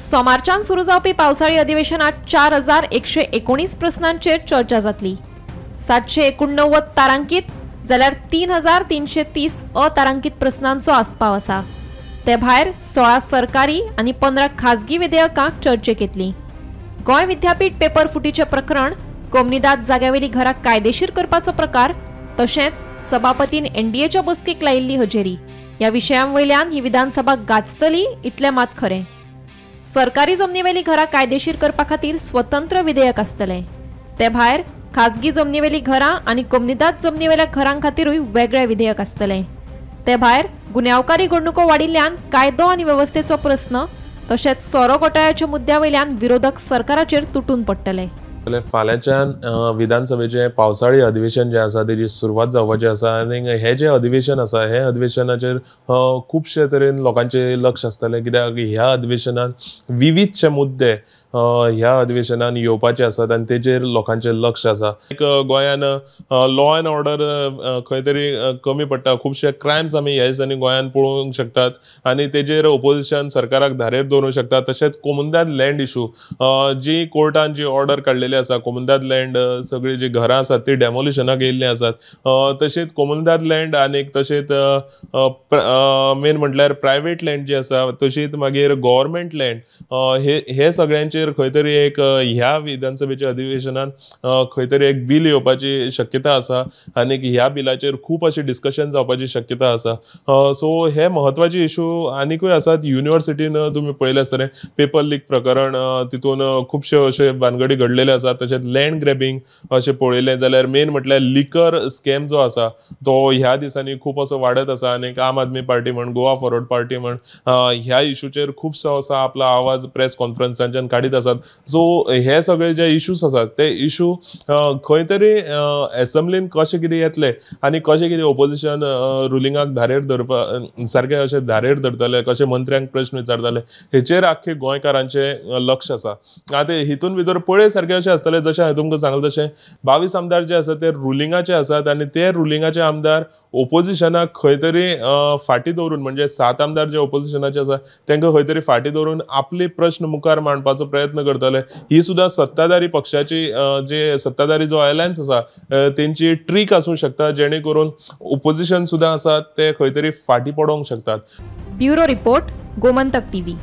सोमारच्यान सुरू जावपी पावसाळी अधिवेशनात 4119 प्रस्नांचेर चर्चा जातली। 789 तारांकीत जाल्यार 3330 अतारांकीत प्रस्नांचो आस्पाव आसा। ते भायर 16 सरकारी आनी 15 खाजगी विधेयकां चर्चेक येतलीं। गोंय विद्यापीठ पेपर फुटीचे प्रकरण, कोमनीदाद जाग्यावेली घरां कायदेशीर करपाचो प्रकार, तशेंच सभापतीन एनडीएच्या बसकेक लायिल्ली हजेरी ह्या विशयांवयल्यान ही विधानसभा गाजतली इतलें मात खरें। सरकारी जमनीवेली घरां कायदेशीर करपा खातीर स्वतंत्र विधेयक आसतलें। ते भायर खाजगी जमनीवेली घरां आनी कोमनीदाद जमनीवेल्या घरां खातीरूय वेगळें विधेयक आसतलें। ते भायर गुन्यांवकारी घडणुको वाडिल्ल्यान कायदो आनी वेवस्थेचो प्रस्न तशेंच सोरो घोटाळ्याच्या मुद्द्यावयल्यान विरोधक सरकाराचेर तुटून पडटले। फाल्यांच्यान विधानसभेचें पावसाळी अधिवेशन जें आसा तेजी सुरवात जावपाची आसा आनी हें जें अधिवेशन आसा हे अधिवेशनाचेर खुबशे तरेन लोकांचें लक्ष आसतलें, कित्याक ह्या अधिवेशनान विविधशे मुद्दे ह्या अधिवेशनान येवपाचे आसात आनी तेजेर लोकांचें लक्ष आसा। गोंयान लॉ एंड ऑर्डर खंय तरी कमी पडटा, खुबशे क्रायम्स आमी ह्या दिसांनी गोंयान पळोवंक शकतात आनी तेजेर ओपोजिशन सरकाराक धारेर दवरूंक शकता। तशेंच कोमुनदाद लँड इशू जी कोर्टान जी ऑर्डर काडलेली आसा, कोमुनदाद लँड सगळी जी घरां आसात ती डेमोलिशनाक येयल्लीं आसात। तशेंच कोमुनदाद लँड आनी तशेंच मेन म्हटल्यार प्रायवेट लँड जी आसा, तशीच मागीर गव्हर्मेंट लँड हे सगळ्यांचेर खंय तरी एक ह्या विधानसभेच्या अधिवेशनान खंय तरी एक बील येवपाची शक्यता आसा आनी ह्या बिलाचेर खूब अशी डिस्कशन जावपाची शक्यता आसा। सो हे महत्वाचे इशू आनीकूय आसात। युनिव्हर्सिटीन तुमी पळयलें आसतलें पेपर लीक प्रकरण, तितून खुबशे अशे भानगडी घडलेले आसा। तशेंच लँड ग्रॅबिंग अशें पळयलें जाल्यार मेन म्हटल्यार लिकर स्कॅम जो आसा तो ह्या दिसांनी खूब असो वाडत आसा आनी आम आदमी पार्टी म्हण, गोवा फॉरवर्ड पार्टी म्हण ह्या इशूचेर खुबसो असो आपलो आवाज प्रेस कॉन्फरन्सांच्यान काडीत आसात। सो हे सगळे जे इशूज आसात ते इशू खंय तरी एसेंब्लीन कशें कितें येतले आनी कशें कितें ओपोजिशन रुलिंगाक धारेर धरपा सारकें अशें धारेर धरतले, कशें मंत्र्यांक प्रश्न विचारतले, हेचेर आख्खे गोंयकारांचें लक्ष आसा। आतां हितून भितर पळय सारकें अशें आसतलें जशें हांवें तुमकां सांगलें तशें 22 आमदार जे आसात ते रुलिंगाचे आसात आनी ते रुलिंगाचे आमदार ओपोजिशनाक खंय तरी फाटीं दवरून, म्हणजे 7 आमदार जे ओपोजिशनाचे आसा तांकां खंय तरी फाटीं दवरून आपले प्रश्न मुखार मांडपाचो प्रयत्न करतले। ही सुद्दां सत्ताधारी पक्षाची जे सत्ताधारी जो अलायन्स आसा तेंची ट्रीक आसूंक शकता, जेणे करून ओपोजिशन सुद्दां आसात ते खंय तरी फाटीं पडोंक शकतात। Bureau report, Gomantak TV.